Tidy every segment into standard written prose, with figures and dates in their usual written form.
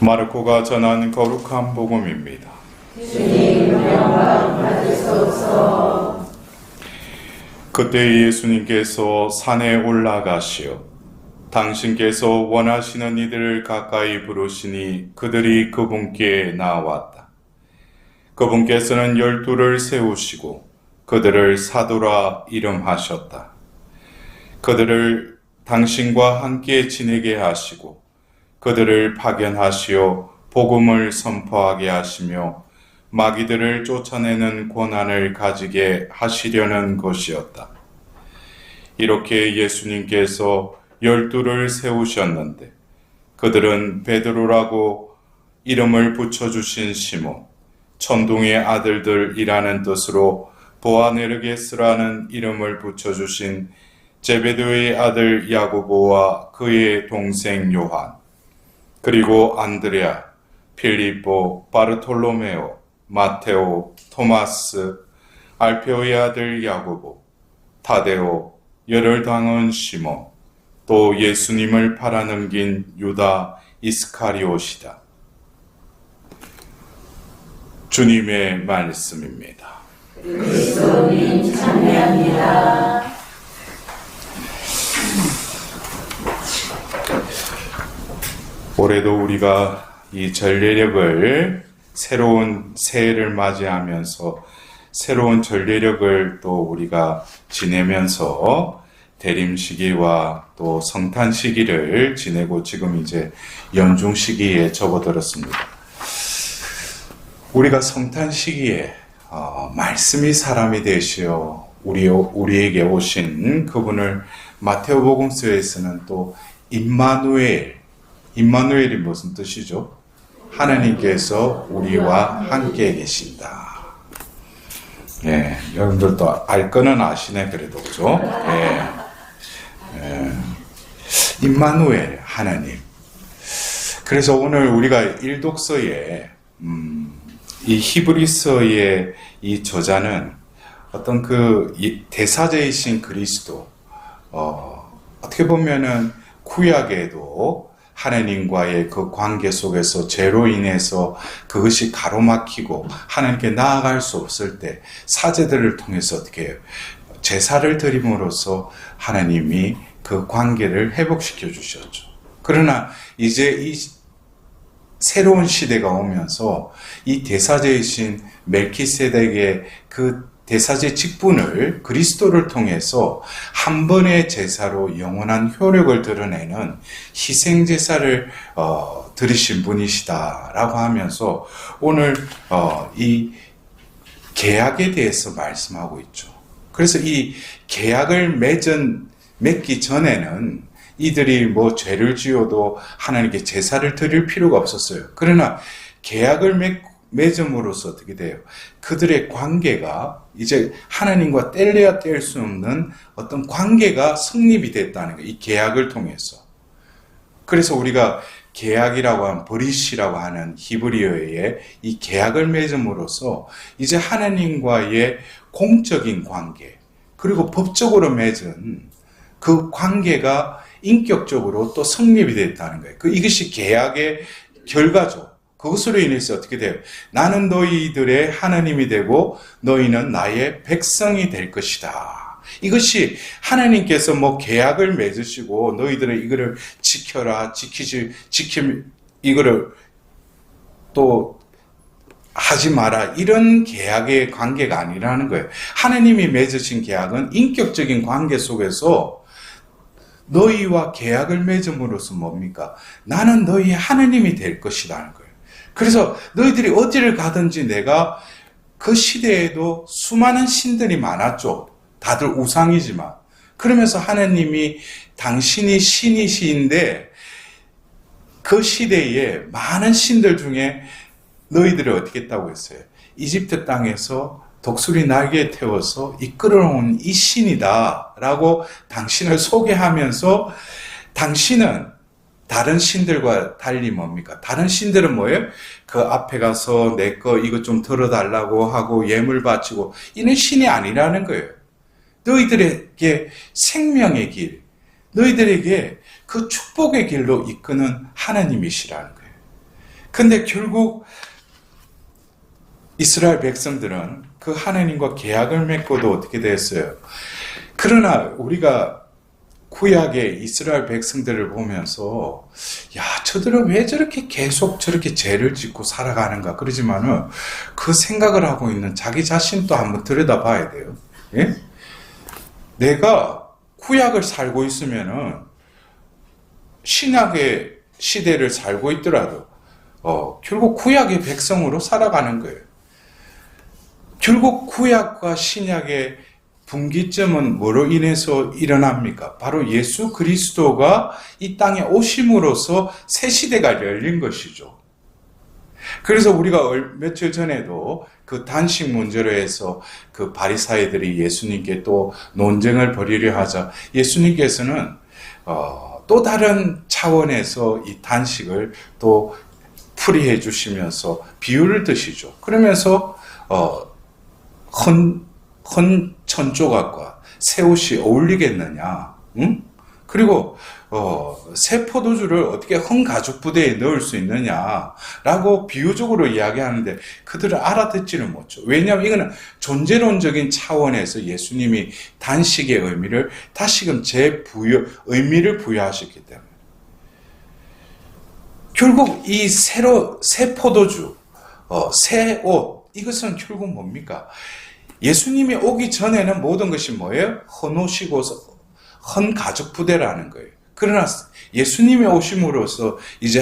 마르코가 전한 거룩한 복음입니다. 주님 영광 받으소서. 그때 예수님께서 산에 올라가시어 당신께서 원하시는 이들을 가까이 부르시니 그들이 그분께 나왔다. 그분께서는 12를 세우시고 그들을 사도라 이름하셨다. 그들을 당신과 함께 지내게 하시고 그들을 파견하시어 복음을 선포하게 하시며 마귀들을 쫓아내는 권한을 가지게 하시려는 것이었다. 이렇게 예수님께서 12를 세우셨는데 그들은 베드로라고 이름을 붙여주신 시몬, 천둥의 아들들이라는 뜻으로 보아네르게스라는 이름을 붙여주신 제베데의 아들 야고보와 그의 동생 요한, 그리고 안드레아, 필리포, 바르톨로메오, 마테오, 토마스, 알페오의 아들 야고보, 타데오, 열을 당한 시몬, 또 예수님을 팔아넘긴 유다 이스카리옷이다. 주님의 말씀입니다. 그리스도님 찬양합니다. 올해도 우리가 이 전례력을 새로운 새해를 맞이하면서 새로운 전례력을 또 우리가 지내면서 대림 시기와 또 성탄 시기를 지내고 지금 이제 연중 시기에 접어들었습니다. 우리가 성탄 시기에 말씀이 사람이 되시어 우리에게 오신 그분을 마테오복음서에서는 또 임마누엘이 무슨 뜻이죠? 하나님께서 우리와 함께 계신다. 예, 여러분들도 알 거는 아시네, 그래도, 그죠? 임마누엘, 하나님. 그래서 오늘 우리가 일독서에, 이 히브리서의 이 저자는 어떤 그 대사자이신 그리스도, 어떻게 보면은 구약에도 하나님과의 그 관계 속에서 죄로 인해서 그것이 가로막히고 하나님께 나아갈 수 없을 때 사제들을 통해서 어떻게 제사를 드림으로써 하나님이 그 관계를 회복시켜 주셨죠. 그러나 이제 이 새로운 시대가 오면서 이 대사제이신 멜키세덱의 그 대사제 직분을 그리스도를 통해서 한 번의 제사로 영원한 효력을 드러내는 희생제사를 드리신 분이시다라고 하면서 오늘 이 계약에 대해서 말씀하고 있죠. 그래서 이 계약을 맺기 전에는 이들이 뭐 죄를 지어도 하나님께 제사를 드릴 필요가 없었어요. 그러나 계약을 맺음으로써 어떻게 돼요? 그들의 관계가 이제 하나님과 뗄래야 뗄 수 없는 어떤 관계가 성립이 됐다는 거예요. 이 계약을 통해서. 그래서 우리가 계약이라고 하는 버릿이라고 하는 히브리어의 이 계약을 맺음으로써 이제 하나님과의 공적인 관계 그리고 법적으로 맺은 그 관계가 인격적으로 또 성립이 됐다는 거예요. 이것이 계약의 결과죠. 그것으로 인해서 어떻게 돼요? 나는 너희들의 하나님이 되고 너희는 나의 백성이 될 것이다. 이것이 하나님께서 뭐 계약을 맺으시고 너희들은 이거를 지켜라, 이거를 또 하지 마라. 이런 계약의 관계가 아니라는 거예요. 하나님이 맺으신 계약은 인격적인 관계 속에서 너희와 계약을 맺음으로써 뭡니까? 나는 너희의 하나님이 될 것이라는 거예요. 그래서 너희들이 어디를 가든지 내가 그 시대에도 수많은 신들이 많았죠. 다들 우상이지만. 그러면서 하나님이 당신이 신이신데 그 시대에 많은 신들 중에 너희들을 어떻게 했다고 했어요? 이집트 땅에서 독수리 날개에 태워서 이끌어온 이 신이다 라고 당신을 소개하면서 당신은 다른 신들과 달리 뭡니까? 다른 신들은 뭐예요? 그 앞에 가서 내 거 이거 좀 들어달라고 하고 예물 바치고 이는 신이 아니라는 거예요. 너희들에게 생명의 길, 너희들에게 그 축복의 길로 이끄는 하나님이시라는 거예요. 근데 결국 이스라엘 백성들은 그 하나님과 계약을 맺고도 어떻게 됐어요? 그러나 우리가 구약의 이스라엘 백성들을 보면서 야, 저들은 왜 저렇게 계속 저렇게 죄를 짓고 살아가는가 그러지만은 그 생각을 하고 있는 자기 자신도 한번 들여다봐야 돼요. 예? 내가 구약을 살고 있으면은 신약의 시대를 살고 있더라도 결국 구약의 백성으로 살아가는 거예요. 결국 구약과 신약의 분기점은 뭐로 인해서 일어납니까? 바로 예수 그리스도가 이 땅에 오심으로써 새 시대가 열린 것이죠. 그래서 우리가 며칠 전에도 그 단식 문제로 해서 그 바리사이들이 예수님께 또 논쟁을 벌이려 하자 예수님께서는 또 다른 차원에서 이 단식을 또 풀이해 주시면서 비유를 드시죠. 그러면서 헌 천조각과 새 옷이 어울리겠느냐? 응? 그리고 새 포도주를 어떻게 헌 가죽 부대에 넣을 수 있느냐라고 비유적으로 이야기하는데 그들을 알아듣지는 못죠. 왜냐하면 이거는 존재론적인 차원에서 예수님이 단식의 의미를 다시금 의미를 부여하셨기 때문에 결국 이 새 포도주, 새 옷 이것은 결국 뭡니까? 예수님이 오기 전에는 모든 것이 뭐예요? 헌옷이고 헌 가죽 부대라는 거예요. 그러나 예수님이 오심으로써 이제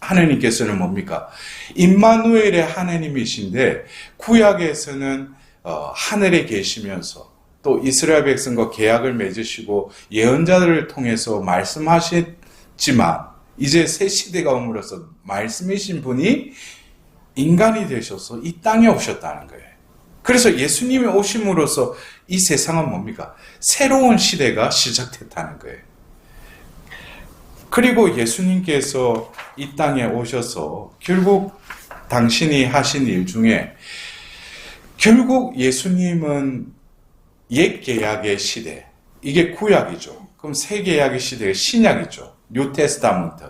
하나님께서는 뭡니까? 임마누엘의 하나님이신데 구약에서는 하늘에 계시면서 또 이스라엘 백성과 계약을 맺으시고 예언자들을 통해서 말씀하셨지만 이제 새 시대가 옴으로써 말씀이신 분이 인간이 되셔서 이 땅에 오셨다는 거예요. 그래서 예수님이 오심으로써 이 세상은 뭡니까? 새로운 시대가 시작됐다는 거예요. 그리고 예수님께서 이 땅에 오셔서 결국 당신이 하신 일 중에 결국 예수님은 옛 계약의 시대, 이게 구약이죠. 그럼 새 계약의 시대가 신약이죠. 뉴 테스타먼트,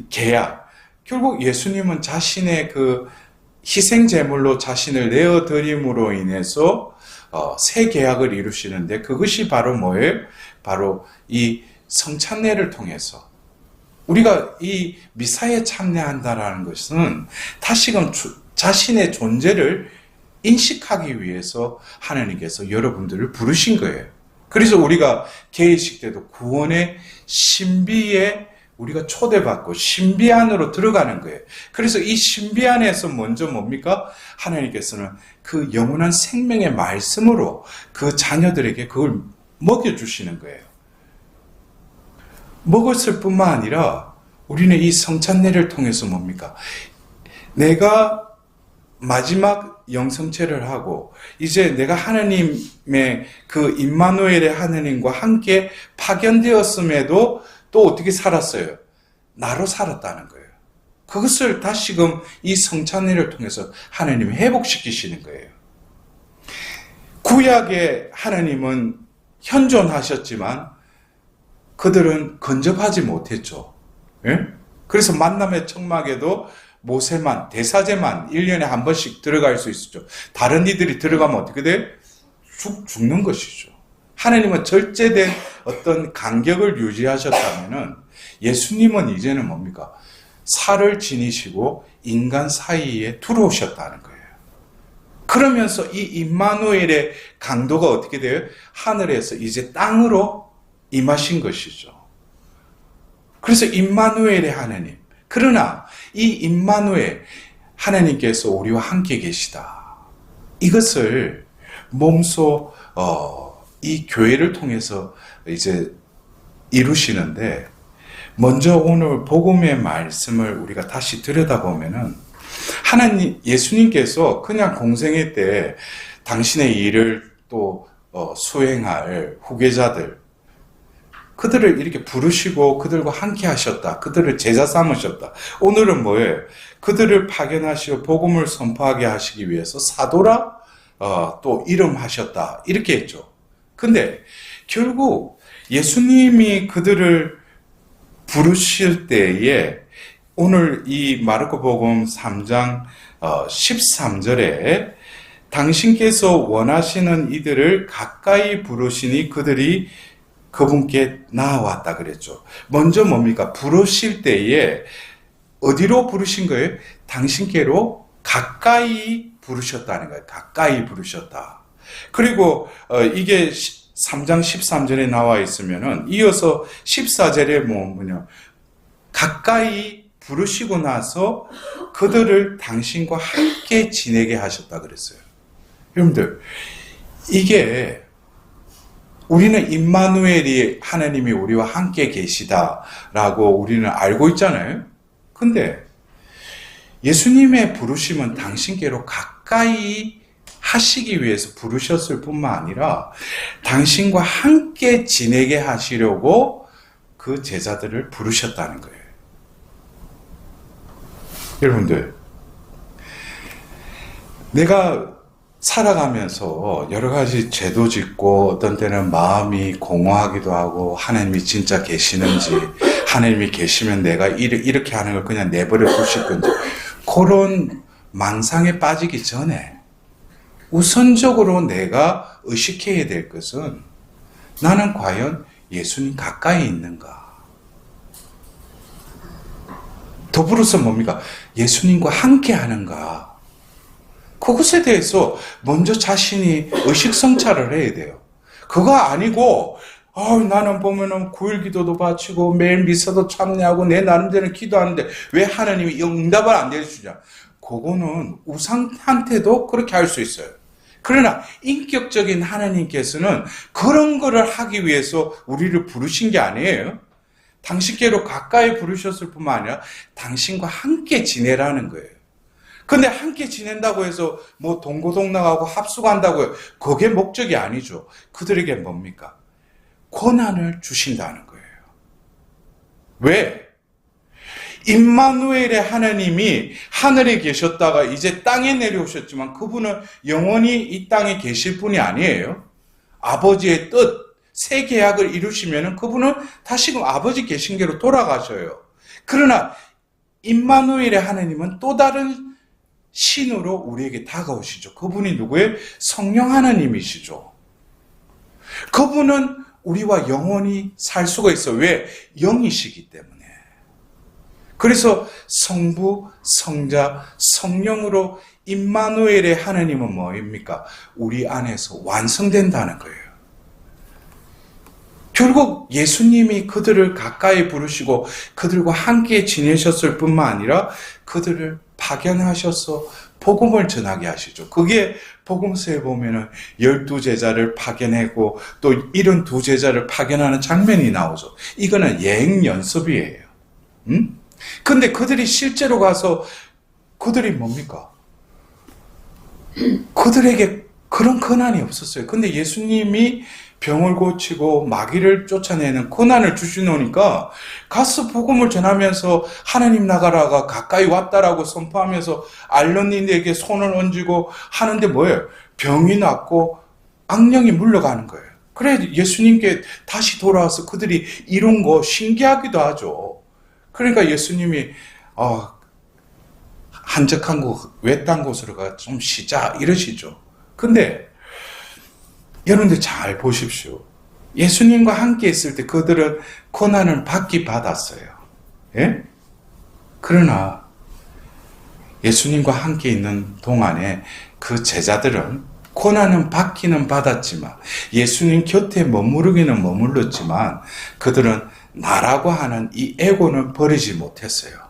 계약. 결국 예수님은 자신의 그 희생 제물로 자신을 내어 드림으로 인해서 새 계약을 이루시는데 그것이 바로 뭐예요? 바로 이 성찬례를 통해서 우리가 이 미사에 참여한다라는 것은 다시금 자신의 존재를 인식하기 위해서 하나님께서 여러분들을 부르신 거예요. 그래서 우리가 개의식 때도 구원의 신비에 우리가 초대받고 신비 안으로 들어가는 거예요. 그래서 이 신비 안에서 먼저 뭡니까? 하나님께서는 그 영원한 생명의 말씀으로 그 자녀들에게 그걸 먹여주시는 거예요. 먹었을 뿐만 아니라 우리는 이 성찬례를 통해서 뭡니까? 내가 마지막 영성체를 하고 이제 내가 하나님의 그 임마누엘의 하나님과 함께 파견되었음에도 또 어떻게 살았어요? 나로 살았다는 거예요. 그것을 다시금 이 성찬례를 통해서 하나님이 회복시키시는 거예요. 구약의 하나님은 현존하셨지만 그들은 근접하지 못했죠. 예? 그래서 만남의 청막에도 모세만, 대사제만 1년에 한 번씩 들어갈 수 있었죠. 다른 이들이 들어가면 어떻게 돼요? 죽는 것이죠. 하나님은 절제된 어떤 간격을 유지하셨다면은 예수님은 이제는 뭡니까? 살을 지니시고 인간 사이에 들어오셨다는 거예요. 그러면서 이 임마누엘의 강도가 어떻게 돼요? 하늘에서 이제 땅으로 임하신 것이죠. 그래서 임마누엘의 하나님. 그러나 이 임마누엘 하나님께서 우리와 함께 계시다. 이것을 몸소 이 교회를 통해서 이제 이루시는데 먼저 오늘 복음의 말씀을 우리가 다시 들여다보면은 하나님 예수님께서 그냥 공생애 때 당신의 일을 또 수행할 후계자들 그들을 이렇게 부르시고 그들과 함께 하셨다. 그들을 제자 삼으셨다. 오늘은 뭐예요? 그들을 파견하시어 복음을 선포하게 하시기 위해서 사도라 또 이름하셨다. 이렇게 했죠. 근데 결국 예수님이 그들을 부르실 때에 오늘 이 마르코복음 3장 13절에 당신께서 원하시는 이들을 가까이 부르시니 그들이 그분께 나아왔다 그랬죠. 먼저 뭡니까? 부르실 때에 어디로 부르신 거예요? 당신께로 가까이 부르셨다는 거예요. 가까이 부르셨다. 그리고 이게 3장 13절에 나와 있으면은 이어서 14절에 뭐냐? 가까이 부르시고 나서 그들을 당신과 함께 지내게 하셨다 그랬어요. 여러분들, 이게 우리는 임마누엘이 하나님이 우리와 함께 계시다라고 우리는 알고 있잖아요. 근데 예수님의 부르심은 당신께로 가까이 하시기 위해서 부르셨을 뿐만 아니라 당신과 함께 지내게 하시려고 그 제자들을 부르셨다는 거예요. 여러분들, 내가 살아가면서 여러 가지 죄도 짓고 어떤 때는 마음이 공허하기도 하고 하나님이 진짜 계시는지, 하나님이 계시면 내가 이렇게 하는 걸 그냥 내버려 두실 건지, 그런 망상에 빠지기 전에 우선적으로 내가 의식해야 될 것은 나는 과연 예수님 가까이 있는가? 더불어서 뭡니까? 예수님과 함께 하는가? 그것에 대해서 먼저 자신이 의식성찰을 해야 돼요. 그거 아니고 나는 보면은 9일 기도도 바치고 매일 미사도 참여하고 내 나름대로 기도하는데 왜 하나님이 응답을 안 해주냐? 그거는 우상한테도 그렇게 할 수 있어요. 그러나 인격적인 하나님께서는 그런 거를 하기 위해서 우리를 부르신 게 아니에요. 당신께로 가까이 부르셨을 뿐만 아니라 당신과 함께 지내라는 거예요. 근데 함께 지낸다고 해서 뭐 동고동락하고 합숙한다고 해요. 그게 목적이 아니죠. 그들에게 뭡니까? 고난을 주신다는 거예요. 왜? 임마누엘의 하나님이 하늘에 계셨다가 이제 땅에 내려오셨지만 그분은 영원히 이 땅에 계실 분이 아니에요. 아버지의 뜻, 새 계약을 이루시면 그분은 다시금 아버지 계신 대로 돌아가셔요. 그러나 임마누엘의 하나님은 또 다른 신으로 우리에게 다가오시죠. 그분이 누구예요? 성령 하나님이시죠. 그분은 우리와 영원히 살 수가 있어요. 왜? 영이시기 때문에. 그래서 성부, 성자, 성령으로 임마누엘의 하나님은 뭐입니까? 우리 안에서 완성된다는 거예요. 결국 예수님이 그들을 가까이 부르시고 그들과 함께 지내셨을 뿐만 아니라 그들을 파견하셔서 복음을 전하게 하시죠. 그게 복음서에 보면은 12제자를 파견하고 또 72제자를 파견하는 장면이 나오죠. 이거는 여행 연습이에요. 근데 그들이 실제로 가서 그들이 뭡니까? 그들에게 그런 권한이 없었어요. 근데 예수님이 병을 고치고 마귀를 쫓아내는 고난을 주시노니까 가서 복음을 전하면서 하나님 나가라가 가까이 왔다라고 선포하면서 알론니에게 손을 얹고 하는데 뭐예요? 병이 낫고 악령이 물러가는 거예요. 그래 예수님께 다시 돌아와서 그들이 이룬 거 신기하기도 하죠. 그러니까 예수님이 한적한 곳, 외딴 곳으로 가 좀 쉬자 이러시죠. 근데 여러분들 잘 보십시오. 예수님과 함께 있을 때 그들은 고난을 받았어요. 예? 그러나 예수님과 함께 있는 동안에 그 제자들은 고난은 받기는 받았지만 예수님 곁에 머무르기는 머물렀지만 그들은 나라고 하는 이 에고는 버리지 못했어요.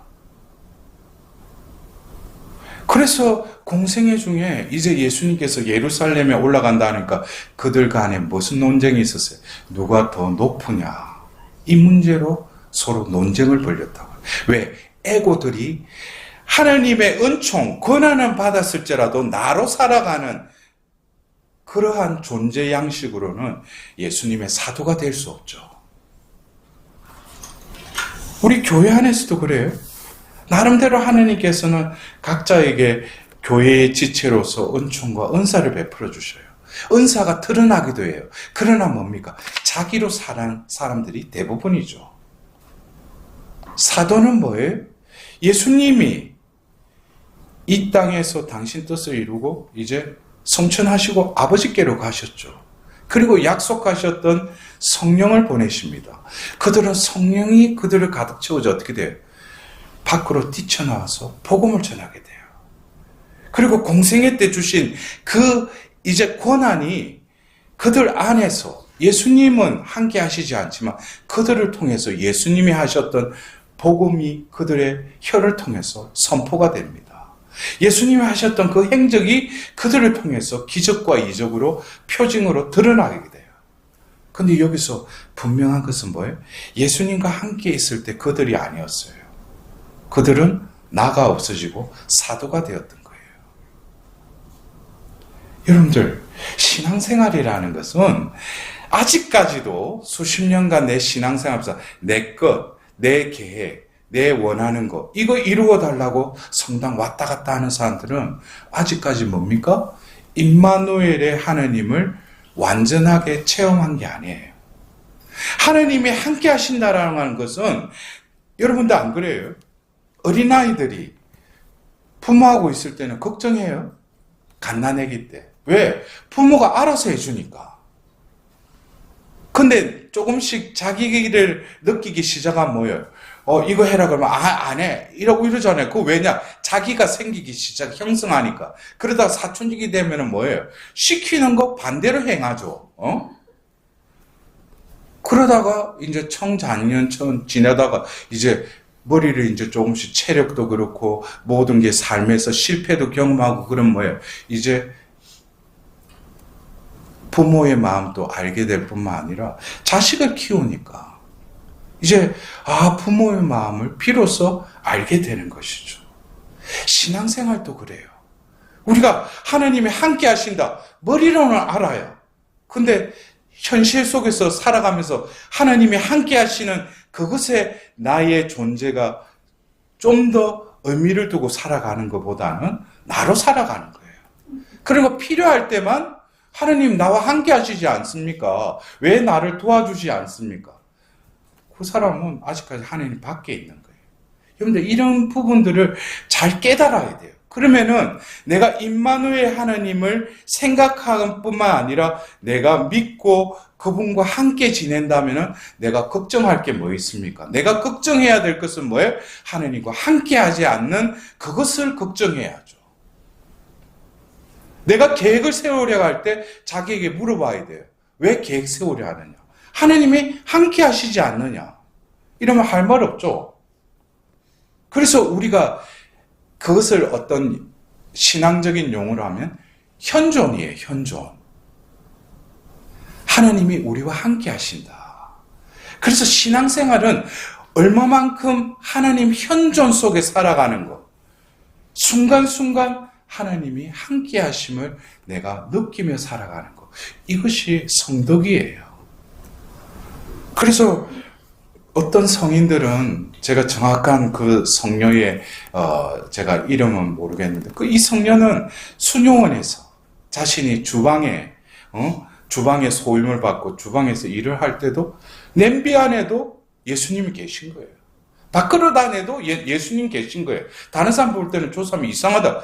그래서 공생애 중에 이제 예수님께서 예루살렘에 올라간다니까 그들 간에 무슨 논쟁이 있었어요? 누가 더 높으냐? 이 문제로 서로 논쟁을 벌였다고. 왜? 에고들이 하나님의 은총, 권한은 받았을지라도 나로 살아가는 그러한 존재 양식으로는 예수님의 사도가 될 수 없죠. 우리 교회 안에서도 그래요. 나름대로 하나님께서는 각자에게 교회의 지체로서 은총과 은사를 베풀어 주셔요. 은사가 드러나기도 해요. 그러나 뭡니까? 자기로 사는 사람들이 대부분이죠. 사도는 뭐예요? 예수님이 이 땅에서 당신 뜻을 이루고 이제 성천하시고 아버지께로 가셨죠. 그리고 약속하셨던 성령을 보내십니다. 그들은 성령이 그들을 가득 채워져 어떻게 돼요? 밖으로 뛰쳐나와서 복음을 전하게 돼요. 그리고 공생애 때 주신 그 이제 권한이 그들 안에서 예수님은 함께 하시지 않지만 그들을 통해서 예수님이 하셨던 복음이 그들의 혀를 통해서 선포가 됩니다. 예수님이 하셨던 그 행적이 그들을 통해서 기적과 이적으로 표징으로 드러나게 돼요. 근데 여기서 분명한 것은 뭐예요? 예수님과 함께 있을 때 그들이 아니었어요. 그들은 나가 없어지고 사도가 되었던 거예요. 여러분들, 신앙생활이라는 것은 아직까지도 수십 년간 내 신앙생활에서 내 것, 내 계획, 내 원하는 것, 이거 이루어 달라고 성당 왔다 갔다 하는 사람들은 아직까지 뭡니까? 임마누엘의 하나님을 완전하게 체험한 게 아니에요. 하나님이 함께 하신다라는 것은 여러분도 안 그래요? 어린아이들이 부모하고 있을 때는 걱정해요. 갓난아기 때. 왜? 부모가 알아서 해주니까. 근데 조금씩 자기 길을 느끼기 시작하면 뭐예요? 이거 해라 그러면 안 해. 이러잖아요. 그거 왜냐? 자기가 생기기 시작, 형성하니까. 그러다가 사춘기 되면은 뭐예요? 시키는 거 반대로 행하죠. 그러다가 이제 청장년처럼 지나다가 이제 머리를 이제 조금씩 체력도 그렇고 모든 게 삶에서 실패도 경험하고 그럼 뭐예요? 이제 부모의 마음도 알게 될 뿐만 아니라 자식을 키우니까 이제 부모의 마음을 비로소 알게 되는 것이죠. 신앙생활도 그래요. 우리가 하나님이 함께 하신다. 머리로는 알아요. 근데 현실 속에서 살아가면서 하나님이 함께 하시는 그것에 나의 존재가 좀 더 의미를 두고 살아가는 것보다는 나로 살아가는 거예요. 그리고 필요할 때만 하나님 나와 함께 하시지 않습니까? 왜 나를 도와주지 않습니까? 그 사람은 아직까지 하나님 밖에 있는 거예요. 여러분들 이런 부분들을 잘 깨달아야 돼요. 그러면은 내가 임마누엘 하나님을 생각하는 뿐만 아니라 내가 믿고 그분과 함께 지낸다면은 내가 걱정할 게 뭐 있습니까? 내가 걱정해야 될 것은 뭐예요? 하나님과 함께 하지 않는 그것을 걱정해야죠. 내가 계획을 세우려고 할 때 자기에게 물어봐야 돼요. 왜 계획 세우려 하느냐? 하나님이 함께 하시지 않느냐? 이러면 할 말 없죠. 그래서 우리가 그것을 어떤 신앙적인 용어로 하면 현존이에요. 현존. 하나님이 우리와 함께 하신다. 그래서 신앙생활은 얼마만큼 하나님 현존 속에 살아가는 것. 순간순간 하나님이 함께 하심을 내가 느끼며 살아가는 것. 이것이 성덕이에요. 그래서 어떤 성인들은 제가 정확한 그 성녀의 제가 이름은 모르겠는데 이 성녀는 수녀원에서 자신이 주방에 주방에 받고 주방에서 일을 할 때도 냄비 안에도 예수님이 계신 거예요. 밖으로 다녀도 예수님 계신 거예요. 다른 사람 볼 때는 저 사람이 이상하다.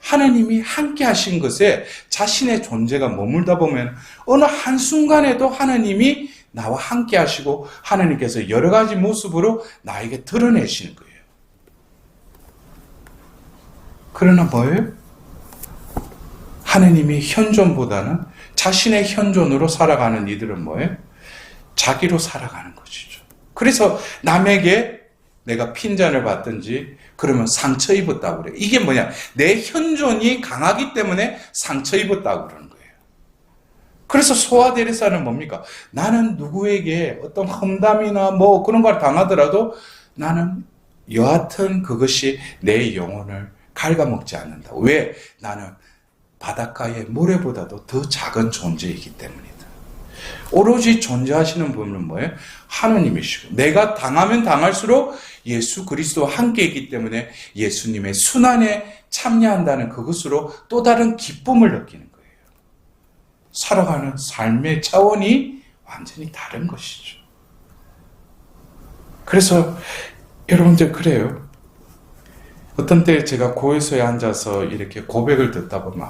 하나님이 함께 하신 것에 자신의 존재가 머물다 보면 어느 한순간에도 하나님이 나와 함께 하시고 하나님께서 여러 가지 모습으로 나에게 드러내시는 거예요. 그러나 뭐예요? 하나님이 현존보다는 자신의 현존으로 살아가는 이들은 뭐예요? 자기로 살아가는 것이죠. 그래서 남에게 내가 핀잔을 받든지 그러면 상처 입었다고 그래요. 이게 뭐냐? 내 현존이 강하기 때문에 상처 입었다고 그러는 거예요. 그래서 소아데레사는 뭡니까? 나는 누구에게 어떤 험담이나 뭐 그런 걸 당하더라도 나는 여하튼 그것이 내 영혼을 갉아먹지 않는다. 왜? 나는 바닷가의 모래보다도 더 작은 존재이기 때문이다. 오로지 존재하시는 분은 뭐예요? 하나님이시고 내가 당하면 당할수록 예수 그리스도와 함께 있기 때문에 예수님의 순환에 참여한다는 그것으로 또 다른 기쁨을 느끼는 거예요. 살아가는 삶의 차원이 완전히 다른 것이죠. 그래서 여러분들 그래요. 어떤 때 제가 고해소에 앉아서 이렇게 고백을 듣다 보면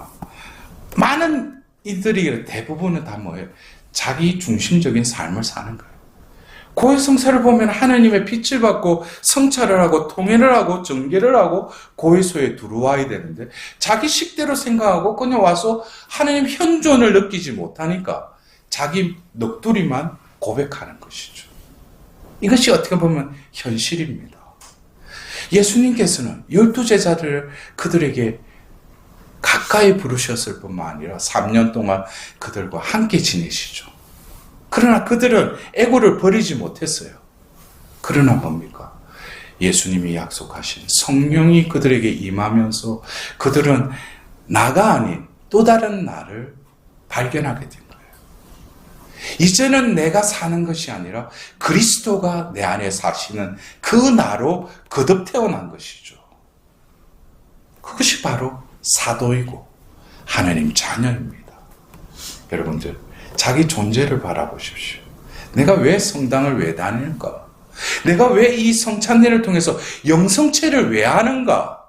많은 이들이 대부분은 다 뭐예요? 자기 중심적인 삶을 사는 거예요. 고해 성사를 보면 하나님의 빛을 받고 성찰을 하고 통회를 하고 정결을 하고 고해소에 들어와야 되는데 자기 식대로 생각하고 그냥 와서 하나님 현존을 느끼지 못하니까 자기 넋두리만 고백하는 것이죠. 이것이 어떻게 보면 현실입니다. 예수님께서는 12제자를 그들에게 가까이 부르셨을 뿐만 아니라 3년 동안 그들과 함께 지내시죠. 그러나 그들은 애고를 버리지 못했어요. 그러나 뭡니까? 예수님이 약속하신 성령이 그들에게 임하면서 그들은 나가 아닌 또 다른 나를 발견하게 된 거예요. 이제는 내가 사는 것이 아니라 그리스도가 내 안에 사시는 그 나로 거듭 태어난 것이죠. 그것이 바로 사도이고 하나님 자녀입니다. 여러분들, 자기 존재를 바라보십시오. 내가 왜 성당을 왜 다니는가? 내가 왜 이 성찬례를 통해서 영성체를 왜 하는가?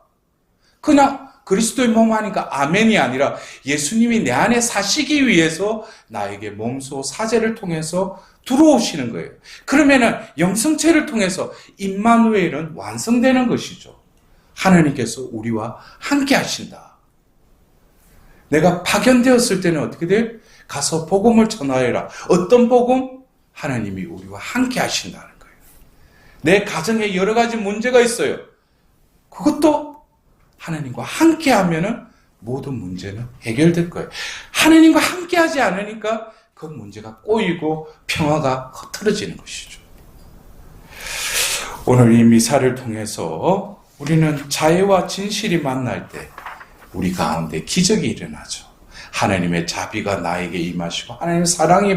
그냥 그리스도의 몸 하니까 아멘이 아니라 예수님이 내 안에 사시기 위해서 나에게 몸소 사제를 통해서 들어오시는 거예요. 그러면은 영성체를 통해서 임마누엘은 완성되는 것이죠. 하나님께서 우리와 함께 하신다. 내가 파견되었을 때는 어떻게 돼요? 가서 복음을 전하여라. 어떤 복음? 하나님이 우리와 함께 하신다는 거예요. 내 가정에 여러 가지 문제가 있어요. 그것도 하나님과 함께 하면은 모든 문제는 해결될 거예요. 하나님과 함께 하지 않으니까 그 문제가 꼬이고 평화가 흐트러지는 것이죠. 오늘 이 미사를 통해서 우리는 자애와 진실이 만날 때 우리 가운데 기적이 일어나죠. 하나님의 자비가 나에게 임하시고 하나님의 사랑이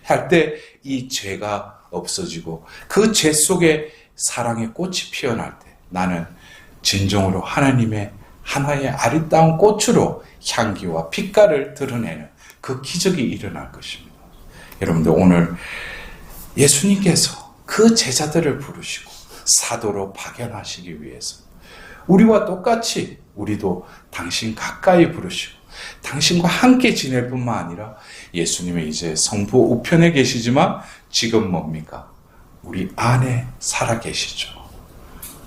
할 때 이 죄가 없어지고 그 죄 속에 사랑의 꽃이 피어날 때 나는 진정으로 하나님의 하나의 아리따운 꽃으로 향기와 빛깔을 드러내는 그 기적이 일어날 것입니다. 여러분들, 오늘 예수님께서 그 제자들을 부르시고 사도로 파견하시기 위해서 우리와 똑같이 우리도 당신 가까이 부르시고 당신과 함께 지낼 뿐만 아니라 예수님의 이제 성부 우편에 계시지만 지금 뭡니까? 우리 안에 살아 계시죠.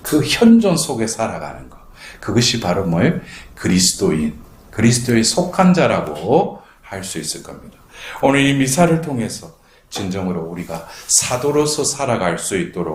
그 현존 속에 살아가는 것. 그것이 바로 뭐예요? 그리스도인, 그리스도에 속한 자라고 할 수 있을 겁니다. 오늘 이 미사를 통해서 진정으로 우리가 사도로서 살아갈 수 있도록